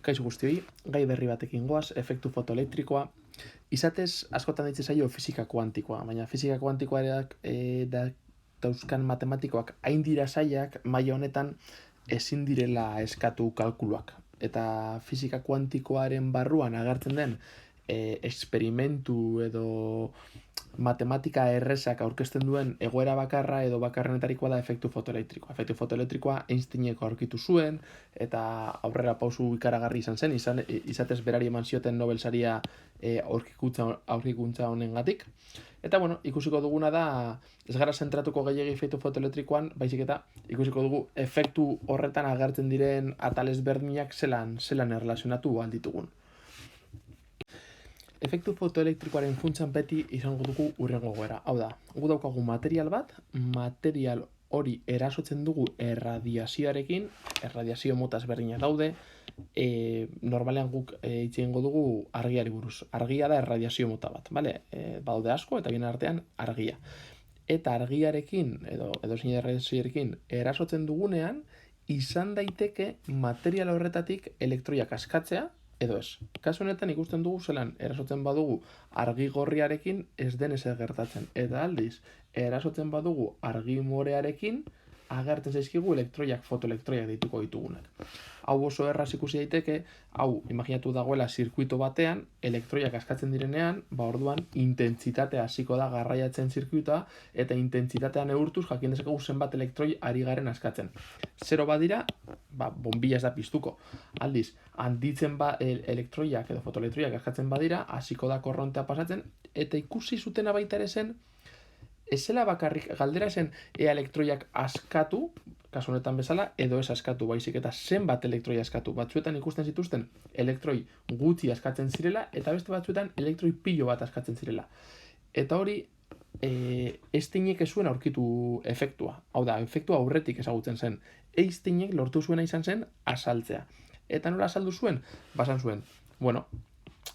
Kaixo guztioi, gai berri batekin goaz, efektu fotoelektrikoa. Izatez, askotan ditze zaio fisika kuantikoa, baina fisika kuantikoak dauzkan matematikoak hain dira zailak maila honetan ezin direla eskatu kalkuluak. Eta fisika kuantikoaren barruan agertzen den eksperimentu edo matematika errezak aurkezten duen egoera bakarra edo bakarrenetarikoa da efektu fotoelektrikoa. Efektu fotoelektrikoa Einsteinek aurkitu zuen eta aurrera pausu ikaragarri izan zen, izatez berari eman zioten Nobel saria aurkikuntza honengatik. Eta ikusiko duguna da, ez gara zentratuko gehiegi efektu fotoelektrikoan, baizik eta ikusiko dugu efektu horretan agertzen diren atal ezberdinak zelan erlazionatu alditugun. Efektu fotoelektrikoaren funtsan beti izango dugu hurrengo egoera. Hau da, gu daukagu material bat, material hori erasotzen dugu erradiazioarekin, erradiazio mota ezberdinak daude, normalean guk hitz egingo dugu argiari buruz. Argia da erradiazio mota bat, bale? Badaude asko eta bien artean argia. Eta argiarekin, edo zein erradiazioarekin erasotzen dugunean, izan daiteke material horretatik elektroiak askatzea, edo ez. Kasu honetan ikusten dugu zelan erasotzen badugu argi gorriarekin ez den ezer gertatzen. Eta aldiz, erasotzen badugu argi morearekin agertzen zaizkigu elektroiak, fotoelektroiak dituko ditugunak. Hau oso erraz ikusi daiteke, hau imaginatu dagoela zirkuito batean, elektroiak askatzen direnean, orduan intentsitatea hasiko da garraiatzen zirkuitoa, eta intentsitatea neurtuz jakin dezakegu zenbat elektroi ari garen askatzen. Zero badira, bombilla ez da piztuko. Aldiz, handitzen elektroiak edo fotoelektroiak askatzen badira, hasiko da korrontea pasatzen, eta ikusi zutena baita ere zen, ez zela bakarrik galdera zen ea elektroiak askatu, kasu honetan bezala, edo ez askatu, baizik eta zenbat elektroi askatu. Batzuetan ikusten zituzten elektroi gutxi askatzen zirela, eta beste batzuetan elektroi pilo bat askatzen zirela. Eta hori, Einsteinek ez zuen aurkitu efektua. Hau da, efektua aurretik ezagutzen zen. Einsteinek lortu zuena izan zen azaltzea. Eta nola azaldu zuen? Basan zuen,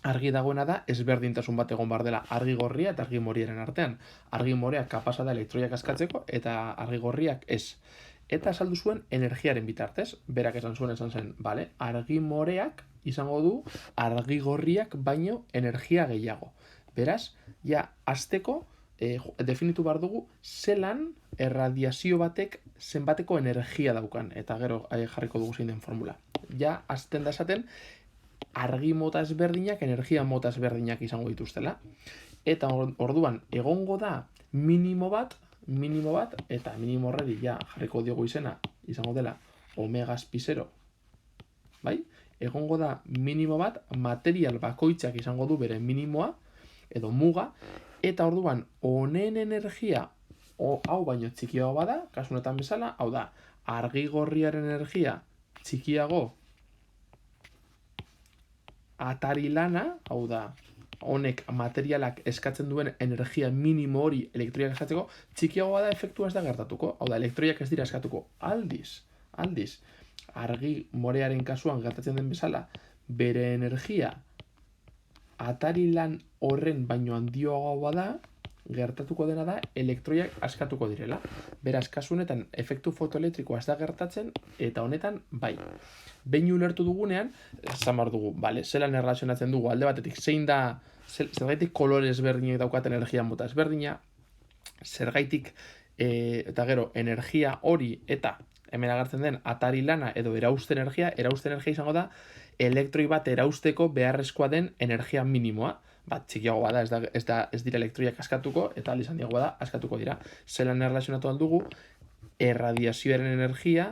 argi dagoena da ezberdintasun bat egon bar dela argi gorria eta argi moriaren artean. Argi morea kapasa da elektroiak askatzeko eta argi gorriak ez. Eta azaldu zuen energiaren bitartez. Berak esan zen, argi moreak izango du argi gorriak baino energia gehiago. Beraz, hasteko definitu behar dugu zelan erradiazio batek zenbateko energia daukan. Eta gero jarriko dugu zein den formula. Hasten da esaten, argi mota ezberdinak, energia mota ezberdinak izango dituztela. Eta orduan, egongo da minimo bat, eta minimo horredi jarriko diogu izena, izango dela omega pi 0. Bai? Egongo da minimo bat, material bakoitzak izango du bere minimoa, edo muga, eta orduan, honen energia, hau baino txikiago bada, kasu honetan bezala, hau da, argi gorriaren energia txikiago atari lana, hau da, honek materialak eskatzen duen energia minimo hori elektroiak eskatzeko, txikiagoa da efektua ez da gertatuko, hau da, elektroiak ez dira eskatuko. Aldiz, argi morearen kasuan gertatzen den bezala, bere energia atari lan horren baino handioagoa da, gertatuko dena da elektroiak askatuko direla. Beraz, kasu honetan efektu fotoelektrikoa ez da gertatzen, eta honetan bai. Behin ulertu dugunean, esan behar dugu, zelan erlazionatzen dugu alde batetik, zergaitik kolore ezberdinak daukaten energia mota ezberdina, zergaitik eta gero energia hori eta hemen agertzen den atari lana edo erauste energia izango da elektroi bat erausteko beharrezkoa den energia minimoa. Txikiagoa da, ez dira elektroiak askatuko, eta aldiz handiagoa da, askatuko dira. Zelan erlazionatu aldugu, erradiazioaren energia,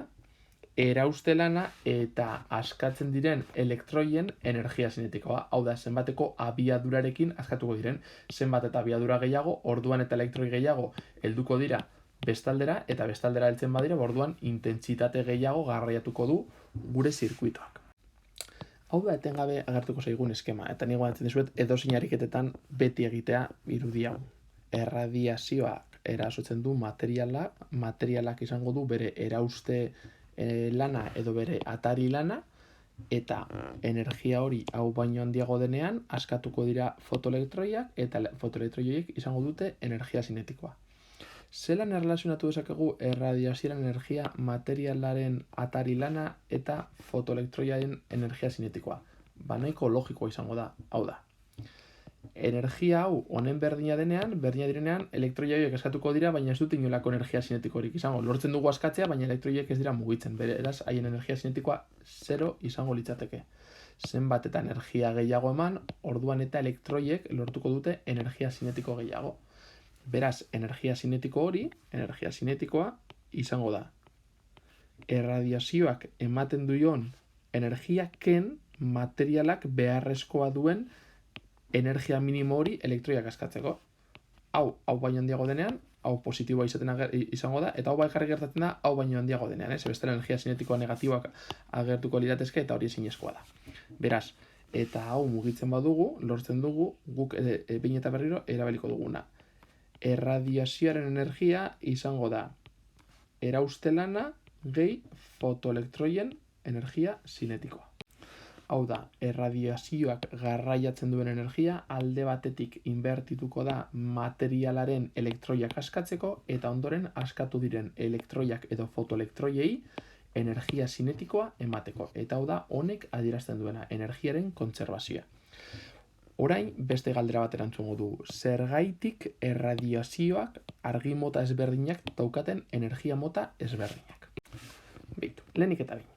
erauste lana eta askatzen diren elektroien energia zinetikoa. Hau da, zenbateko abiadurarekin askatuko diren. Zenbat eta abiadura gehiago, orduan eta elektroi gehiago helduko dira bestaldera, eta bestaldera heltzen badira, orduan intentsitate gehiago garraiatuko du gure zirkuitoak. Hau da etengabe agertuko zaigun eskema, eta nigo antzen dizuet edozein ariketetan beti egitea irudi hau. Erradiazioak erasotzen du materialak izango du bere erauste lana edo bere atari lana, eta energia hori hau baino handiago denean askatuko dira fotoelektroiak, eta fotoelektroiek izango dute energia zinetikoa. Zelan erlazionatu dezakegu erradiazioaren energia materialaren atari lana eta fotoelektroiaren energia zinetikoa? Nahiko logikoa izango da, hau da. Energia hau honen berdina direnean elektroia horiek eskatuko dira, baina ez dut inolako energia zinetikorik izango. Lortzen dugu askatzea, baina elektroiek ez dira mugitzen. Beraz, haien energia zinetikoa 0 izango litzateke. Zenbat eta energia gehiago eman, orduan eta elektroiek lortuko dute energia zinetiko gehiago. Beraz, energia zinetikoa izango da. Erradiazioak ematen duion energia ken materialak beharrezkoa duen energia minimo hori elektroiak askatzeko. Hau baino handiago denean, hau positiboa izango da, eta hau bakarrik gertatzen da, hau baino handiago denean, bestela energia zinetikoa negatiboak agertuko liratezke eta hori ezinezkoa da. Beraz, eta hau mugitzen badugu, lortzen dugu, guk behin eta berriro erabiliko duguna. Erradiazioaren energia izango da eraustelana gehi fotoelektroien energia zinetikoa. Hau da, erradiazioak garraiatzen duen energia alde batetik inbertituko da materialaren elektroiak askatzeko eta ondoren askatu diren elektroiak edo fotoelektroiei energia zinetikoa emateko. Eta hau da, honek adierazten duena energiaren kontserbazioa. Orain, beste galdera bat erantzungo dugu. Zergaitik erradiazioak argi mota ezberdinak daukaten energia mota ezberdinak? Beitu, lehenik eta behin.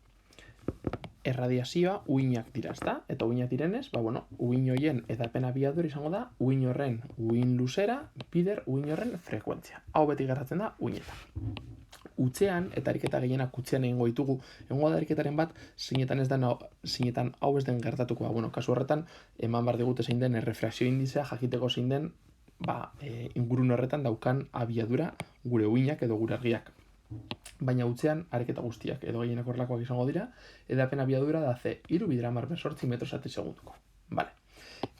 Erradiazioa uinak dira, ezta? Eta uinak direnez, uin horien edapen abiadura izango da, uin horren uin luzera, bider uin horren frekuentzia. Hau beti gertatzen da uinetan. Utzean, eta ariketa gehienak utzean egingo ditugu, egongo da ariketaren bat, zeinetan hau ez den gertatuko. Kasu horretan, eman behar digute zein den errefrakzio indizea, jakiteko zein den ingurun horretan daukan abiadura gure uinak edo gure argiak. Baina utzean, ariketa guztiak edo gehienak horrelakoak izango dira, edapen abiadura da ze 3,8 metro zati segunduko.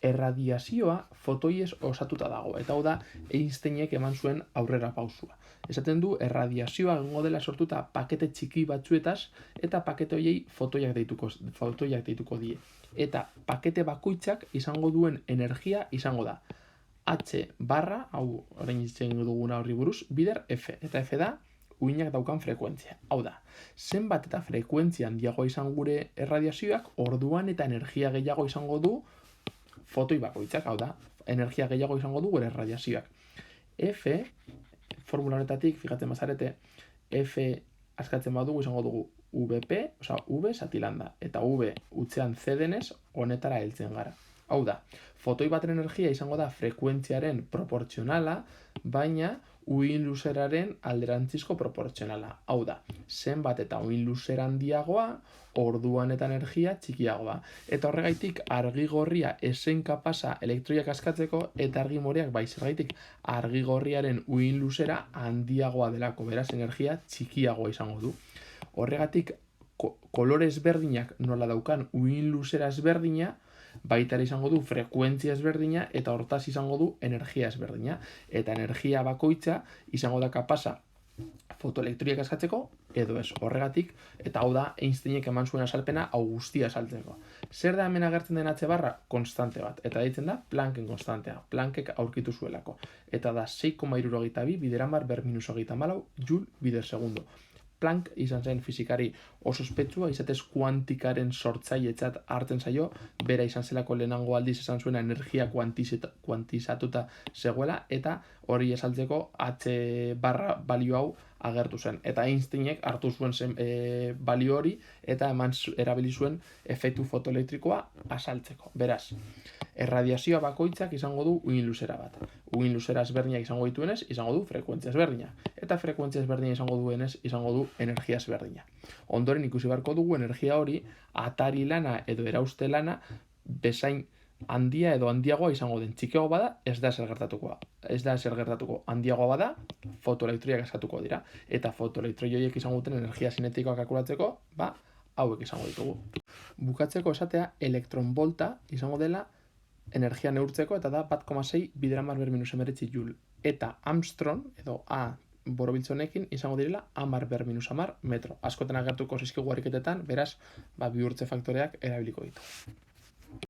Erradiazioa fotoiez osatuta dago, eta hau da Einsteinek eman zuen aurrera pausua. Esaten du, erradiazioa egongo dela sortuta pakete txiki batzuetaz, eta pakete horiei fotoiak deituko die. Eta pakete bakoitzak izango duen energia izango da H barra, hau orain izan duguna horri buruz, bider F, eta F da uinak daukan frekuentzia. Hau da, zenbat eta frekuentzia handiagoa izan gure erradiazioak, orduan eta energia gehiago izango du fotoi bakoitzak, hau da, energia gehiago izango du gure erradiazioak. F, formula honetatik, fijatzen bazarete, F askatzen badugu izango dugu VP, V zatilanda, eta V utzean C denez, honetara heltzen gara. Hau da, fotoi baten energia izango da frekuentziaren proportzionala, baina uin luzeraren alderantzizko proportzionala. Hau da, zenbat eta uin luzera handiagoa, orduan eta energia txikiagoa. Eta horregaitik argi gorria esen kapasa elektroiak askatzeko eta argi moreak zergaitik argi gorriaren uin luzera handiagoa delako, beraz energia txikiagoa izango du. Horregatik kolore ezberdinak nola daukan uin luzera ezberdina, baita ere izango du frekuentzia ezberdina eta hortaz izango du energia ezberdina. Eta energia bakoitza izango da kapasa fotoelektroiak askatzeko edo ez. Horregatik, eta hau da Einsteinek eman zuen azalpena hau guztia azaltzeko. Zer da hemen agertzen den H barra? Konstante bat. Eta deitzen da Plancken konstantea. Planckek aurkitu zuelako. Eta da 6,62 bideramar ber minus 34 joule bider segundo. Planck izan zen fizikari oso ospetsua, izatez kuantikaren sortzailetzat hartzen zaio, bera izan zelako lehenango aldiz esan zuena energia kuantizatuta zegoela, eta hori esaltzeko H barra balio hau agertu zen. Eta Einsteinek hartu zuen balio hori eta erabili zuen efektu fotoelektrikoa azaltzeko. Beraz, erradiazioa bakoitzak izango du uin luzera bat. Uin luzera ezberdinak izango dituenez, izango du frekuentzia ezberdina. Eta frekuentzia ezberdina izango duenez, izango du energia ezberdina. Ondoren ikusi beharko dugu energia hori atari lana edo erauste lana bezain handia edo handiagoa izango den. Txikiago bada, ez da ezer gertatuko. Handiagoa bada, fotoelektroiak askatuko dira. Eta fotoelektroi horiek izango duten energia zinetikoa kalkulatzeko, hauek izango ditugu. Bukatzeko esatea, elektronvolta izango dela energia neurtzeko, eta da 1,6 bideramar ber minus 19 joule. Eta Armstrong, edo A borobiltzonekin, izango direla 10 ber minus 10 metro. Askotan agertuko zizkigu ariketetan, beraz, bihurtze faktoreak erabiliko ditu.